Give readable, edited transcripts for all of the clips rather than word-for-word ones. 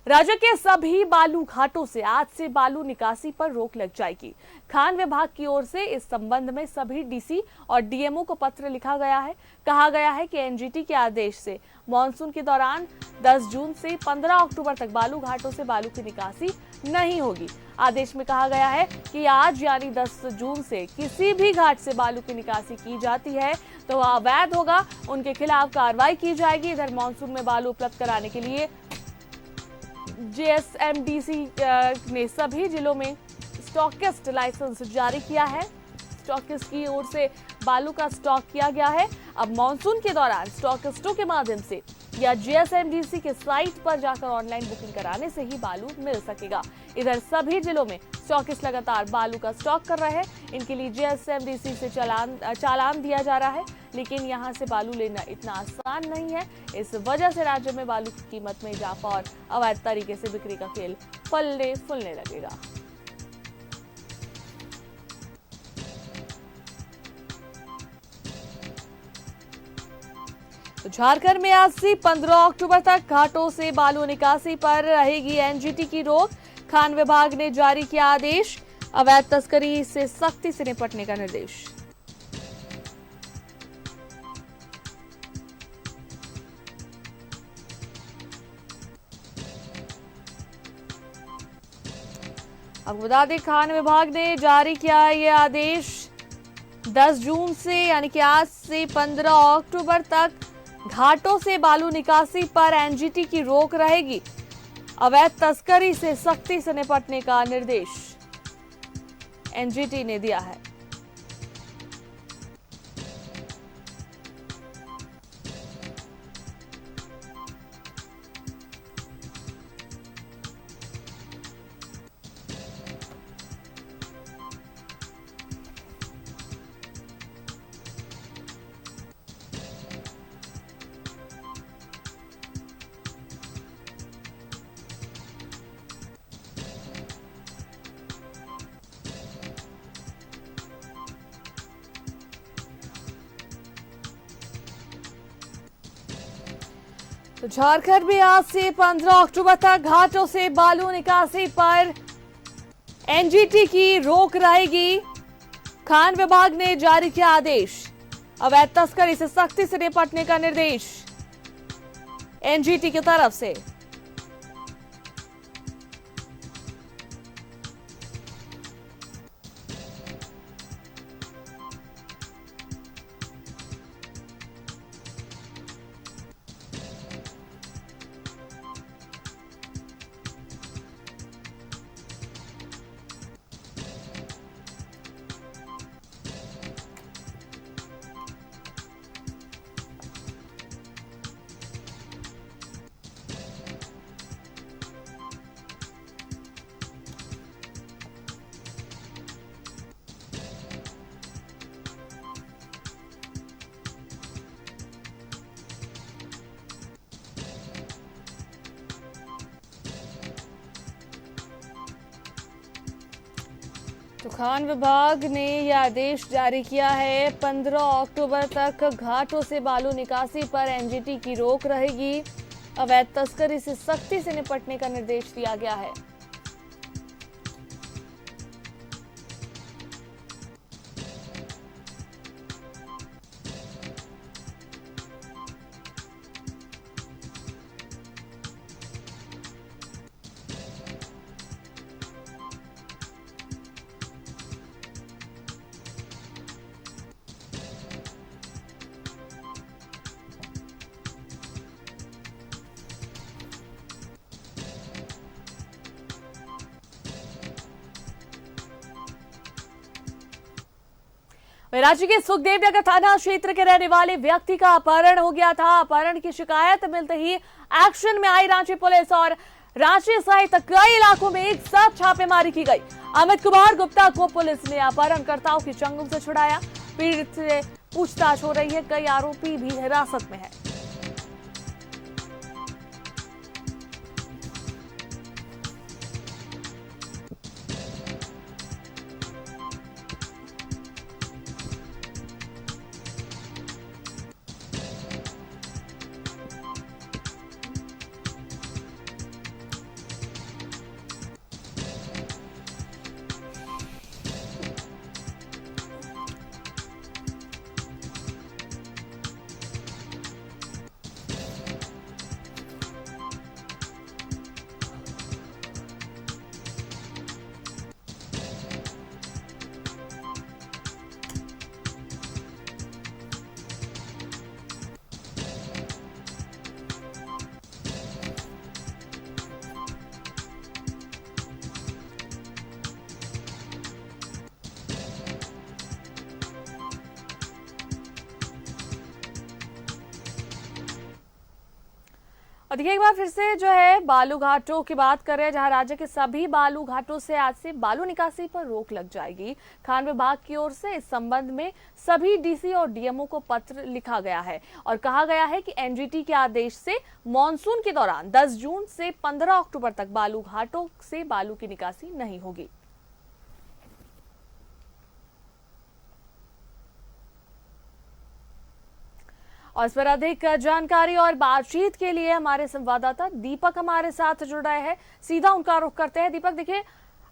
राज्य के सभी बालू घाटों से आज से बालू निकासी पर रोक लग जाएगी। खान विभाग की ओर से इस संबंध में सभी डीसी और डीएमओ को पत्र लिखा गया है। कहा गया है कि एनजीटी के आदेश से मानसून के दौरान 10 जून से 15 अक्टूबर तक बालू घाटों से बालू की निकासी नहीं होगी। आदेश में कहा गया है कि आज यानी 10 जून से किसी भी घाट से बालू की निकासी की जाती है तो वह अवैध होगा, उनके खिलाफ कार्रवाई की जाएगी। इधर मानसून में बालू उपलब्ध कराने के लिए जेएसएमडीसी ने सभी जिलों में स्टॉकिस्ट लाइसेंस जारी किया है। स्टॉकिस्ट की ओर से बालू का स्टॉक किया गया है। अब मानसून के दौरान स्टॉकिस्टों के माध्यम से या जेएसएमडीसी के साइट पर जाकर ऑनलाइन बुकिंग कराने से ही बालू मिल सकेगा। इधर सभी जिलों में स्टॉकिस्ट लगातार बालू का स्टॉक कर रहे हैं। इनके लिए जेएसएमडीसी से चालान दिया जा रहा है, लेकिन यहां से बालू लेना इतना आसान नहीं है। इस वजह से राज्य में बालू की कीमत में इजाफा और अवैध तरीके से बिक्री का खेल फलने फूलने लगेगा। तो झारखंड में आज से 15 अक्टूबर तक घाटों से बालू निकासी पर रहेगी एनजीटी की रोक। खान विभाग ने जारी किया आदेश, अवैध तस्करी से सख्ती से निपटने का निर्देश। आपको बता दें, खान विभाग ने जारी किया ये आदेश। 10 जून से यानी कि आज से 15 अक्टूबर तक घाटों से बालू निकासी पर एनजीटी की रोक रहेगी। अवैध तस्करी से सख्ती से निपटने का निर्देश एनजीटी ने दिया है। तो झारखंड में आज से 15 अक्टूबर तक घाटों से बालू निकासी पर एनजीटी की रोक रहेगी। खान विभाग ने जारी किया आदेश, अवैध तस्करी से सख्ती से निपटने का निर्देश एनजीटी की तरफ से। तो खान विभाग ने यह आदेश जारी किया है, 15 अक्टूबर तक घाटों से बालू निकासी पर एनजीटी की रोक रहेगी। अवैध तस्करी से सख्ती से निपटने का निर्देश दिया गया है। राज्य के सुखदेवनगर थाना क्षेत्र के रहने वाले व्यक्ति का अपहरण हो गया था। अपहरण की शिकायत मिलते ही एक्शन में आई रांची पुलिस और रांची सहित कई इलाकों में एक साथ छापेमारी की गई। अमित कुमार गुप्ता को पुलिस ने अपहरणकर्ताओं के चंगुल से छुड़ाया। पीड़ित से पूछताछ हो रही है, कई आरोपी भी हिरासत में है। देखिए एक बार फिर से जो है बालू घाटों की बात करें, जहां राज्य के सभी बालू घाटों से आज से बालू निकासी पर रोक लग जाएगी। खान विभाग की ओर से इस संबंध में सभी डीसी और डीएमओ को पत्र लिखा गया है और कहा गया है कि एनजीटी के आदेश से मॉनसून के दौरान 10 जून से 15 अक्टूबर तक बालू घाटों से बालू की निकासी नहीं होगी। और इस पर अधिक जानकारी और बातचीत के लिए हमारे संवाददाता दीपक हमारे साथ जुड़ रहे हैं। सीधा उनका रुख करते हैं। दीपक, देखिए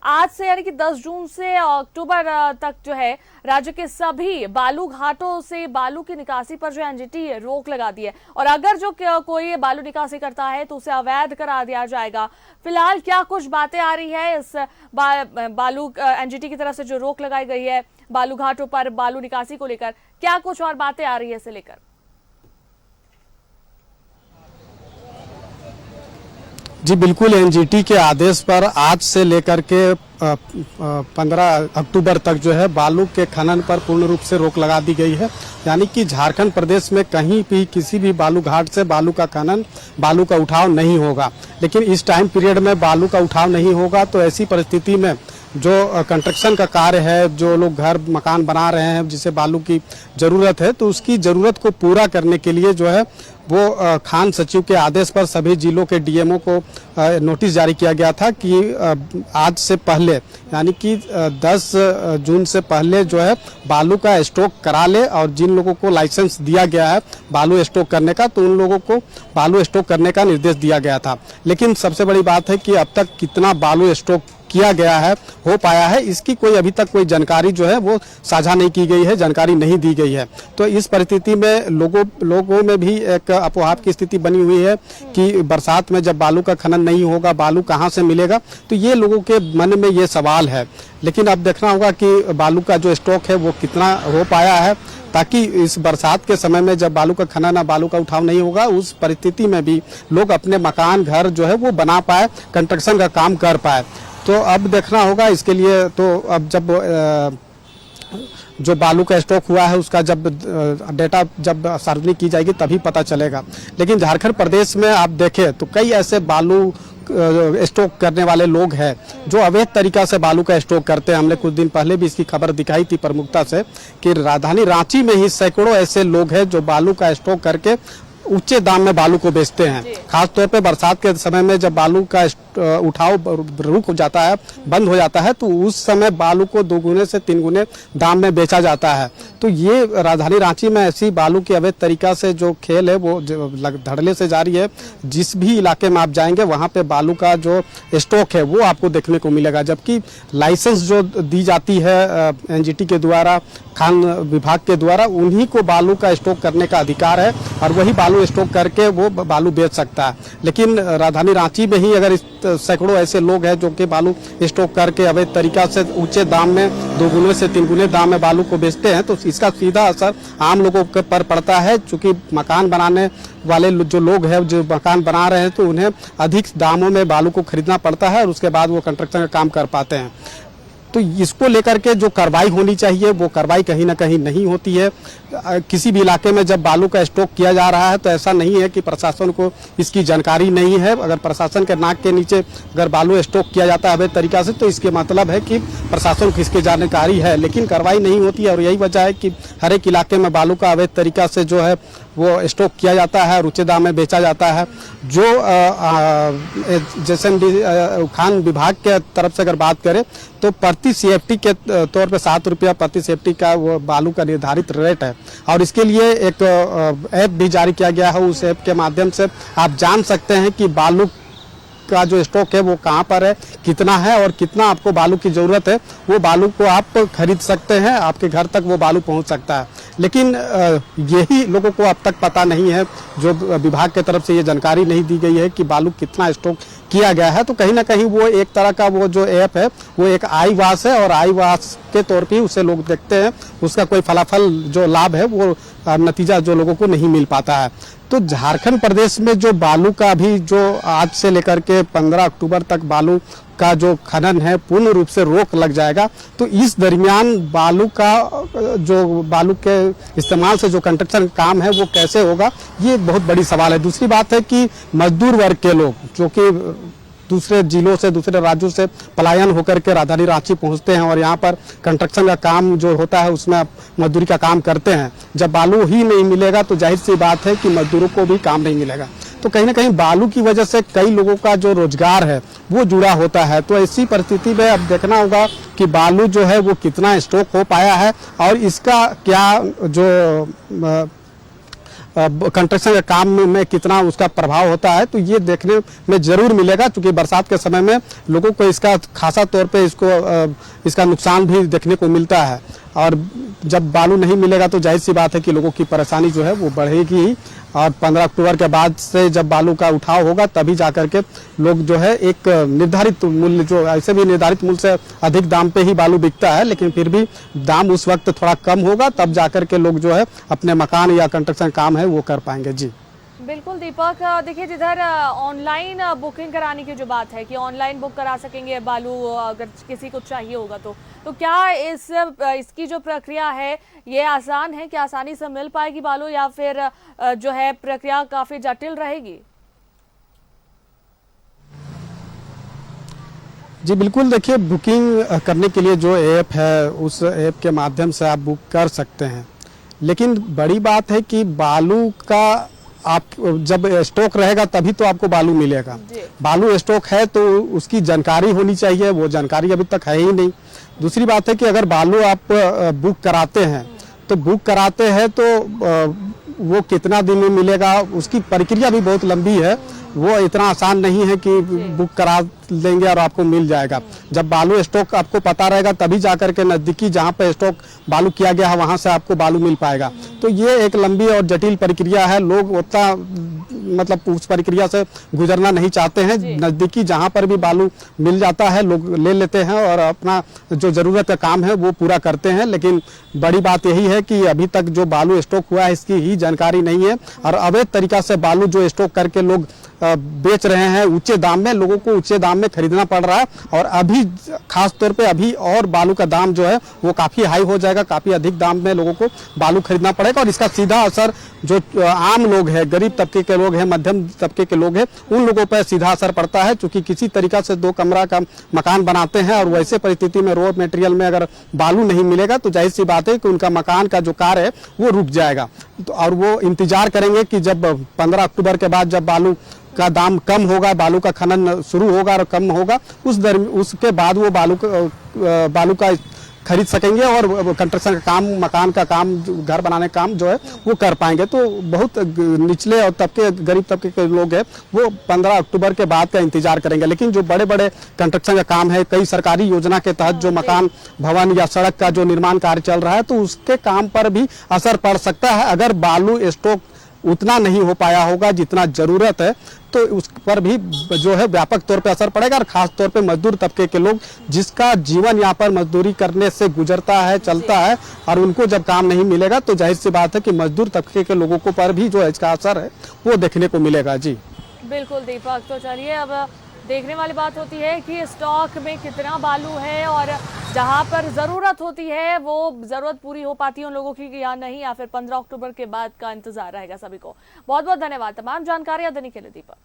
आज से यानी कि 10 जून से अक्टूबर तक जो है राज्य के सभी बालू घाटों से बालू की निकासी पर जो एनजीटी रोक लगा दी है और अगर जो कोई बालू निकासी करता है तो उसे अवैध करार दिया जाएगा। फिलहाल क्या कुछ बातें आ रही है इस बालू एनजीटी की तरफ से जो रोक लगाई गई है बालू घाटों पर बालू निकासी को लेकर, क्या कुछ और बातें आ रही है इसे लेकर? जी बिल्कुल, एनजीटी के आदेश पर आज से लेकर के 15 अक्टूबर तक जो है बालू के खनन पर पूर्ण रूप से रोक लगा दी गई है। यानी कि झारखंड प्रदेश में कहीं भी किसी भी बालू घाट से बालू का खनन, बालू का उठाव नहीं होगा। लेकिन इस टाइम पीरियड में बालू का उठाव नहीं होगा तो ऐसी परिस्थिति में जो कंस्ट्रक्शन का कार्य है, जो लोग घर मकान बना रहे हैं जिसे बालू की ज़रूरत है, तो उसकी ज़रूरत को पूरा करने के लिए जो है वो खान सचिव के आदेश पर सभी जिलों के डीएमओ को नोटिस जारी किया गया था कि आज से पहले यानी कि 10 जून से पहले जो है बालू का स्टॉक करा ले और जिन लोगों को लाइसेंस दिया गया है बालू स्टॉक करने का तो उन लोगों को बालू स्टॉक करने का निर्देश दिया गया था। लेकिन सबसे बड़ी बात है कि अब तक कितना बालू स्टॉक किया गया है, हो पाया है, इसकी कोई अभी तक कोई जानकारी जो है वो साझा नहीं की गई है, जानकारी नहीं दी गई है। तो इस परिस्थिति में लोगों में भी एक अपोहा की स्थिति बनी हुई है कि बरसात में जब बालू का खनन नहीं होगा बालू कहाँ से मिलेगा, तो ये लोगों के मन में ये सवाल है। लेकिन अब देखना होगा कि बालू का जो स्टॉक है वो कितना हो पाया है, ताकि इस बरसात के समय में जब बालू का खनन बालू का उठाव नहीं होगा उस परिस्थिति में भी लोग अपने मकान घर जो है वो बना पाए, कंस्ट्रक्शन का काम कर पाए। तो अब देखना होगा इसके लिए। तो अब जब जो बालू का स्टॉक हुआ है उसका जब डेटा जब सार्वजनिक की जाएगी तभी पता चलेगा। लेकिन झारखंड प्रदेश में आप देखें तो कई ऐसे बालू स्टॉक करने वाले लोग हैं जो अवैध तरीका से बालू का स्टॉक करते हैं। हमने कुछ दिन पहले भी इसकी खबर दिखाई थी प्रमुखता से कि राजधानी रांची में ही सैकड़ों ऐसे लोग हैं जो बालू का स्टॉक करके ऊंचे दाम में बालू को बेचते हैं। खासतौर पे बरसात के समय में जब बालू का उठाव रुक जाता है, बंद हो जाता है, तो उस समय बालू को 2 गुने से 3 गुने दाम में बेचा जाता है। तो ये राजधानी रांची में ऐसी बालू की अवैध तरीका से जो खेल है वो धड़ल्ले से जारी है। जिस भी इलाके में आप जाएंगे वहाँ पे बालू का जो स्टॉक है वो आपको देखने को मिलेगा, जबकि लाइसेंस जो दी जाती है एनजीटी के द्वारा, खान विभाग के द्वारा, उन्हीं को बालू का स्टॉक करने का अधिकार है और वही बालू स्टॉक करके वो बालू बेच सकता है। लेकिन राजधानी रांची में ही अगर सैकड़ों ऐसे लोग हैं जो कि बालू स्टॉक करके अवैध तरीका से ऊंचे दाम में 2 गुने से 3 गुने दाम में बालू को बेचते हैं, तो इसका सीधा असर आम लोगों के पर पड़ता है। चूंकि मकान बनाने वाले जो लोग हैं जो मकान बना रहे हैं तो उन्हें अधिक दामों में बालू को खरीदना पड़ता है और उसके बाद वो कंस्ट्रक्शन का काम कर पाते हैं। तो इसको लेकर के जो कार्रवाई होनी चाहिए वो कार्रवाई कहीं ना कहीं नहीं होती है। किसी भी इलाके में जब बालू का स्टॉक किया जा रहा है तो ऐसा नहीं है कि प्रशासन को इसकी जानकारी नहीं है। अगर प्रशासन के नाक के नीचे अगर बालू स्टॉक किया जाता है अवैध तरीका से तो इसके मतलब है कि प्रशासन को इसकी जानकारी है, लेकिन कार्रवाई नहीं होती है। और यही वजह है कि हर एक इलाके में बालू का अवैध तरीका से जो है वो स्टॉक किया जाता है और ऊंचे दाम में बेचा जाता है। जो जैसे खान विभाग के तरफ से अगर बात करें तो प्रति सीएफटी के तौर पे 7 रुपया प्रति सीएफटी का वो बालू का निर्धारित रेट है और इसके लिए एक ऐप भी जारी किया गया है। उस ऐप के माध्यम से आप जान सकते हैं कि बालू का जो स्टॉक है वो कहाँ पर है, कितना है और कितना आपको बालू की ज़रूरत है। वो बालू को आप खरीद सकते हैं, आपके घर तक वो बालू पहुँच सकता है। लेकिन यही लोगों को अब तक पता नहीं है, जो विभाग के तरफ से ये जानकारी नहीं दी गई है कि बालू कितना स्टॉक किया गया है। तो कहीं ना कहीं वो एक तरह का वो जो ऐप है वो एक आई वास है और आई वास के तौर पे उसे लोग देखते हैं, उसका कोई फलाफल जो लाभ है वो नतीजा जो लोगों को नहीं मिल पाता है। तो झारखंड प्रदेश में जो बालू का अभी जो आज से लेकर के 15 अक्टूबर तक बालू का जो खनन है पूर्ण रूप से रोक लग जाएगा। तो इस दरमियान बालू का जो बालू के इस्तेमाल से जो कंस्ट्रक्शन काम है वो कैसे होगा, ये बहुत बड़ी सवाल है। दूसरी बात है कि मजदूर वर्ग के लोग जो कि दूसरे जिलों से, दूसरे राज्यों से पलायन होकर के राजधानी रांची पहुंचते हैं और यहाँ पर कंस्ट्रक्शन का काम जो होता है उसमें मजदूरी का काम करते हैं। जब बालू ही नहीं मिलेगा तो जाहिर सी बात है कि मजदूरों को भी काम नहीं मिलेगा। तो कहीं ना कहीं बालू की वजह से कई लोगों का जो रोजगार है वो जुड़ा होता है। तो ऐसी परिस्थिति में अब देखना होगा कि बालू जो है वो कितना स्टॉक हो पाया है और इसका क्या जो कंस्ट्रक्शन के काम में कितना उसका प्रभाव होता है, तो ये देखने में जरूर मिलेगा। क्योंकि बरसात के समय में लोगों को इसका खासा तौर पे इसका नुकसान भी देखने को मिलता है और जब बालू नहीं मिलेगा तो जाहिर सी बात है कि लोगों की परेशानी जो है वो बढ़ेगी ही। और 15 अक्टूबर के बाद से जब बालू का उठाव होगा तभी जाकर के लोग जो है एक निर्धारित मूल्य, जो ऐसे भी निर्धारित मूल्य से अधिक दाम पे ही बालू बिकता है, लेकिन फिर भी दाम उस वक्त थोड़ा कम होगा, तब जाकर के लोग जो है अपने मकान या कंस्ट्रक्शन काम है वो कर पाएंगे। जी बिल्कुल दीपक, देखिए जिधर ऑनलाइन बुकिंग कराने की जो बात है कि ऑनलाइन बुक करा सकेंगे बालू अगर किसी को चाहिए होगा तो क्या इसकी जो प्रक्रिया है ये आसान है, क्या आसानी से मिल पाएगी बालू या फिर जो है प्रक्रिया काफी जटिल रहेगी? जी बिल्कुल, देखिए बुकिंग करने के लिए जो ऐप है उस ऐप के माध्यम से आप बुक कर सकते हैं, लेकिन बड़ी बात है कि बालू का आप जब स्टॉक रहेगा तभी तो आपको बालू मिलेगा। बालू स्टॉक है तो उसकी जानकारी होनी चाहिए, वो जानकारी अभी तक है ही नहीं। दूसरी बात है कि अगर बालू आप बुक कराते हैं तो वो कितना दिन में मिलेगा, उसकी प्रक्रिया भी बहुत लंबी है। वो इतना आसान नहीं है कि बुक करा लेंगे और आपको मिल जाएगा। जब बालू स्टॉक आपको पता रहेगा तभी जाकर के नज़दीकी जहाँ पे स्टॉक बालू किया गया है वहाँ से आपको बालू मिल पाएगा। तो ये एक लंबी और जटिल प्रक्रिया है, लोग उतना मतलब उस प्रक्रिया से गुजरना नहीं चाहते हैं। नज़दीकी जहाँ पर भी बालू मिल जाता है लोग ले लेते हैं और अपना जो ज़रूरत का काम है वो पूरा करते हैं। लेकिन बड़ी बात यही है कि अभी तक जो बालू स्टॉक हुआ है इसकी ही जानकारी नहीं है और अवैध तरीका से बालू जो स्टॉक करके लोग बेच रहे हैं ऊंचे दाम में, लोगों को ऊंचे दाम में खरीदना पड़ रहा है। और अभी खास तौर पे अभी और बालू का दाम जो है वो काफ़ी हाई हो जाएगा, काफ़ी अधिक दाम में लोगों को बालू खरीदना पड़ेगा और इसका सीधा असर जो आम लोग हैं, गरीब तबके के लोग हैं, मध्यम तबके के लोग हैं, उन लोगों पर सीधा असर पड़ता है। क्योंकि किसी तरीका से 2 कमरा का मकान बनाते हैं और वैसे परिस्थिति में रॉ मटेरियल में अगर बालू नहीं मिलेगा तो जाहिर सी बात है कि उनका मकान का जो कार्य है वो रुक जाएगा। तो और वो इंतजार करेंगे कि जब 15 अक्टूबर के बाद जब बालू का दाम कम होगा, बालू का खनन शुरू होगा और कम होगा, उसके बाद वो बालू का खरीद सकेंगे और कंस्ट्रक्शन का काम, मकान का काम, घर बनाने का काम जो है वो कर पाएंगे। तो बहुत निचले और तबके, गरीब तबके के लोग हैं वो 15 अक्टूबर के बाद का इंतजार करेंगे। लेकिन जो बड़े बड़े कंस्ट्रक्शन का काम है, कई सरकारी योजना के तहत जो मकान, भवन या सड़क का जो निर्माण कार्य चल रहा है तो उसके काम पर भी असर पड़ सकता है। अगर बालू स्टॉक उतना नहीं हो पाया होगा जितना जरूरत है तो उस पर भी जो है व्यापक तौर पे असर पड़ेगा। और खास तौर पे मजदूर तबके के लोग जिसका जीवन यहाँ पर मजदूरी करने से गुजरता है, चलता है, और उनको जब काम नहीं मिलेगा तो जाहिर सी बात है कि मजदूर तबके के लोगों को पर भी जो है इसका असर है वो देखने को मिलेगा। जी बिल्कुल दीपक, तो चलिए अब देखने वाली बात होती है कि स्टॉक में कितना बालू है और जहां पर ज़रूरत होती है वो ज़रूरत पूरी हो पाती है उन लोगों की या नहीं, या फिर 15 अक्टूबर के बाद का इंतजार रहेगा सभी को। बहुत बहुत धन्यवाद तमाम जानकारियां देने के लिए दीपक।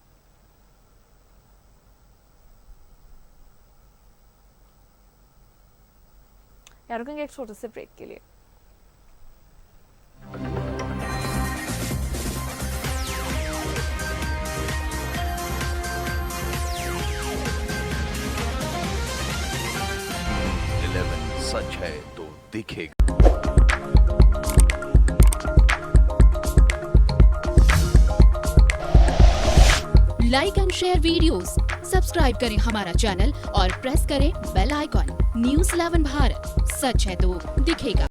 यार रुकेंगे एक छोटे से ब्रेक के लिए। सच है तो दिखेगा। Like and share videos, subscribe करें हमारा चैनल और प्रेस करें बेल आइकॉन। News 11 भारत, सच है तो दिखेगा।